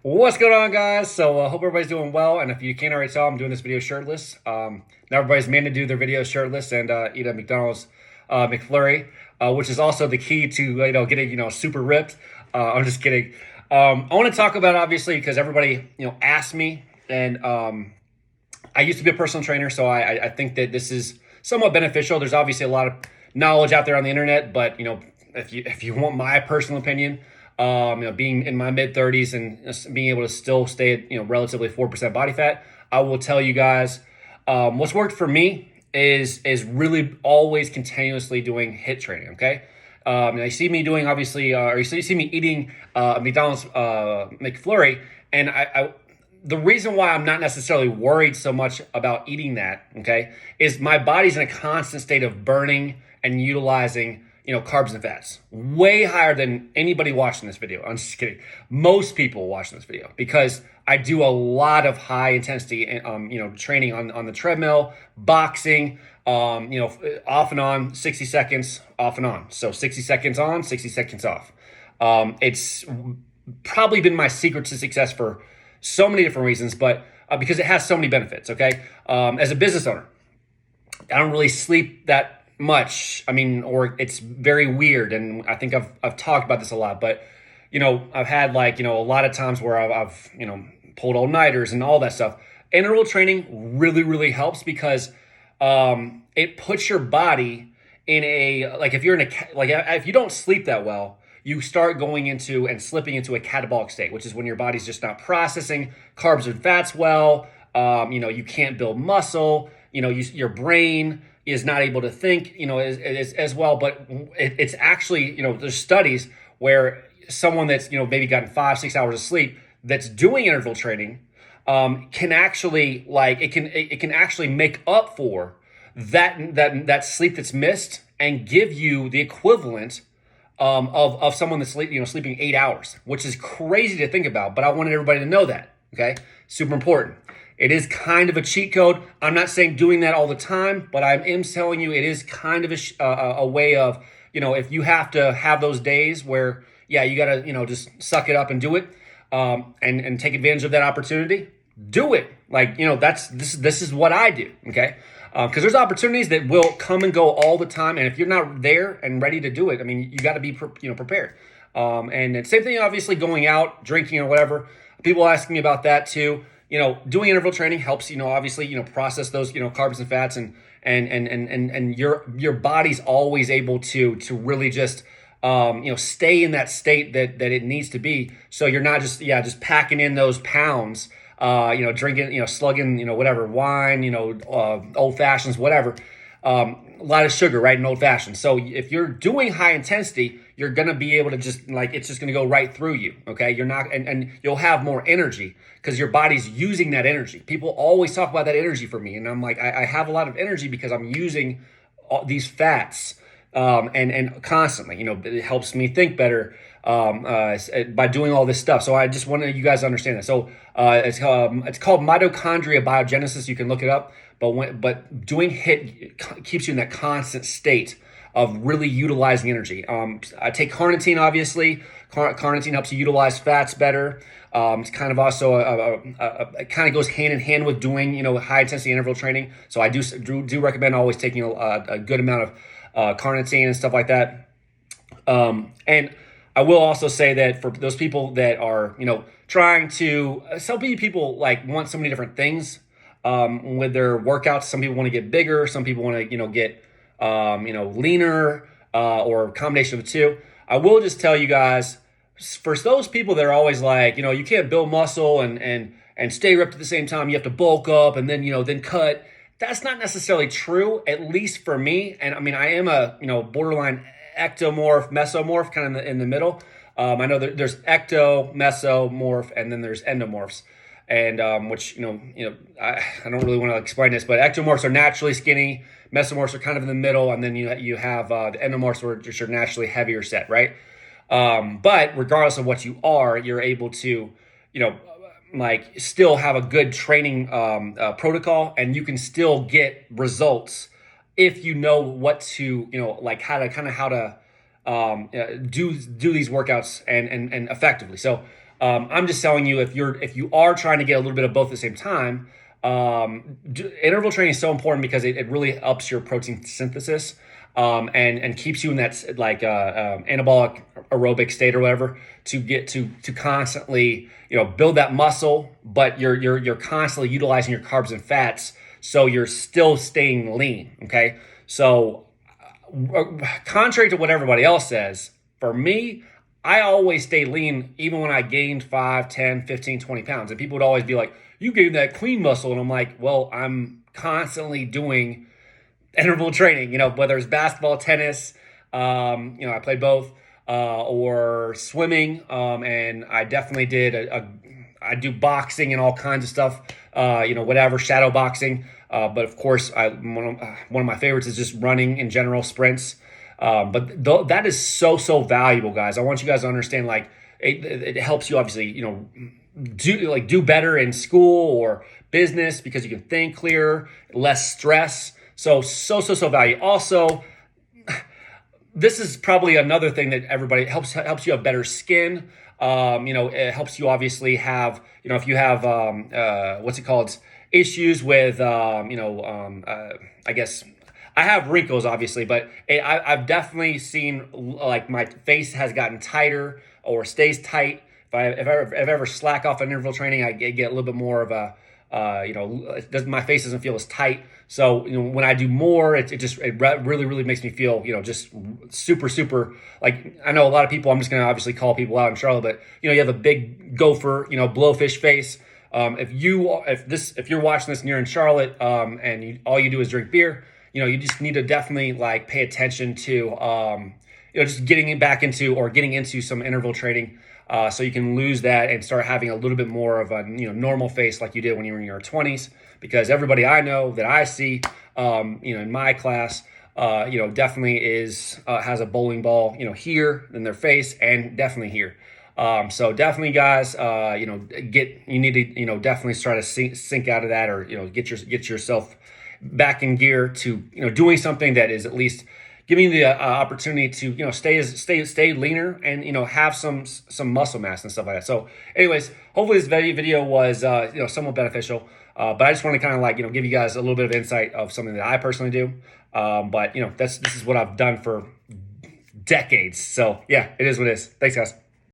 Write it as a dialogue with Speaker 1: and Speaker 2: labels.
Speaker 1: What's going on, guys? So hope everybody's doing well. And if you can't already tell, I'm doing this video shirtless. Now everybody's meant to do their videos shirtless and eat a McDonald's McFlurry, which is also the key to getting super ripped. I'm just kidding. I want to talk about, obviously, because everybody asked me, and I used to be a personal trainer, so I think that this is somewhat beneficial. There's obviously a lot of knowledge out there on the internet, but if you want my personal opinion. Being in my mid 30s and just being able to still stay at, relatively 4% body fat, I will tell you guys, what's worked for me is really always continuously doing HIIT training. Okay. And you see me doing, obviously, or you see me eating, McDonald's, McFlurry. And the reason why I'm not necessarily worried so much about eating that, okay, is my body's in a constant state of burning and utilizing carbs and fats way higher than anybody watching this video. I'm just kidding. Most people watching this video, because I do a lot of high intensity, training on the treadmill, boxing, off and on, 60 seconds off and on. So 60 seconds on, 60 seconds off. It's probably been my secret to success for so many different reasons, but because it has so many benefits. Okay. As a business owner, I don't really sleep that much. Or it's very weird. And I think I've talked about this a lot, but, I've had a lot of times where I've pulled all-nighters and all that stuff. Interval training really, really helps because, it puts your body in if you don't sleep that well, you start going into and slipping into a catabolic state, which is when your body's just not processing carbs and fats well. You can't build muscle, your brain is not able to think, as well. But it's actually, there's studies where someone that's, maybe gotten 5-6 hours of sleep that's doing interval training, can actually it can actually make up for that sleep that's missed and give you the equivalent of someone that's sleeping 8 hours, which is crazy to think about. But I wanted everybody to know that. Okay, super important. It is kind of a cheat code. I'm not saying doing that all the time, but I am telling you it is kind of a way of, if you have to have those days where, you got to, just suck it up and do it, and take advantage of that opportunity, do it. This is what I do, okay? Because there's opportunities that will come and go all the time. And if you're not there and ready to do it, you got to be, prepared. And the same thing, obviously, going out, drinking or whatever. People ask me about that too. Doing interval training helps, obviously, process those, carbs and fats, and your body's always able to really just, stay in that state that it needs to be. So you're not just packing in those pounds, drinking, slugging, whatever, wine, old fashions, whatever. A lot of sugar, right, in old fashioned. So if you're doing high intensity, you're going to be able to just it's just going to go right through you. Okay. You're not, and you'll have more energy because your body's using that energy. People always talk about that energy for me. And I'm like, I have a lot of energy because I'm using all these fats, and constantly, it helps me think better, by doing all this stuff. So I just wanted you guys to understand that. So, it's called mitochondria biogenesis. You can look it up. But doing HIIT keeps you in that constant state of really utilizing energy. I take carnitine, obviously. Carnitine helps you utilize fats better. It's kind of also it kind of goes hand in hand with doing high intensity interval training. So I do recommend always taking a good amount of carnitine and stuff like that. And I will also say that for those people that are trying to, some people want so many different things. With their workouts, some people want to get bigger, some people want to, get, leaner, or a combination of the two. I will just tell you guys, for those people that are always you can't build muscle and stay ripped at the same time, you have to bulk up and then, then cut. That's not necessarily true, at least for me. And I am a, borderline ectomorph, mesomorph, kind of in the middle. I know that there's ecto, mesomorph, and then there's endomorphs. And which I don't really want to explain this, but ectomorphs are naturally skinny, mesomorphs are kind of in the middle, and then you have the endomorphs, which are naturally heavier set, right? But regardless of what you are, you're able to still have a good training protocol, and you can still get results if you know what to how to do these workouts and effectively. So I'm just telling you, if you are trying to get a little bit of both at the same time, interval training is so important because it really ups your protein synthesis, and keeps you in that like anabolic aerobic state or whatever, to get to constantly build that muscle, but you're constantly utilizing your carbs and fats, so you're still staying lean. Okay, so contrary to what everybody else says, for me, I always stay lean even when I gained 5, 10, 15, 20 pounds. And people would always be like, you gained that clean muscle. And I'm like, well, I'm constantly doing interval training, whether it's basketball, tennis, I played both, or swimming. And I definitely did I do boxing and all kinds of stuff, whatever, shadow boxing. But of course, one of my favorites is just running in general, sprints. But that is so valuable, guys. I want you guys to understand, like, it helps you obviously, do better in school or business because you can think clearer, less stress. So value. Also, this is probably another thing that everybody helps you have better skin. It helps you obviously have, if you have, what's it called? Issues with, I guess I have wrinkles obviously, but I've definitely seen like my face has gotten tighter or stays tight. If I ever slack off on interval training, I get a little bit more of a, my face doesn't feel as tight. So when I do more, it really makes me feel just super, like, I know a lot of people. I'm just gonna obviously call people out in Charlotte, but you have a big gopher, blowfish face. If you're watching this and you're in Charlotte, and all you do is drink beer, you just need to definitely like pay attention to just getting into some interval training. So you can lose that and start having a little bit more of a normal face like you did when you were in your 20s. Because everybody I know that I see, in my class, definitely has a bowling ball, here in their face and definitely here. So definitely, guys, you need to definitely try to sink out of that, or get yourself back in gear to doing something that is at least giving you the opportunity to stay leaner and have some muscle mass and stuff like that. So anyways, hopefully this video was somewhat beneficial, but I just want to kind of like give you guys a little bit of insight of something that I personally do, but this is what I've done for decades. So yeah, it is what it is. Thanks, guys.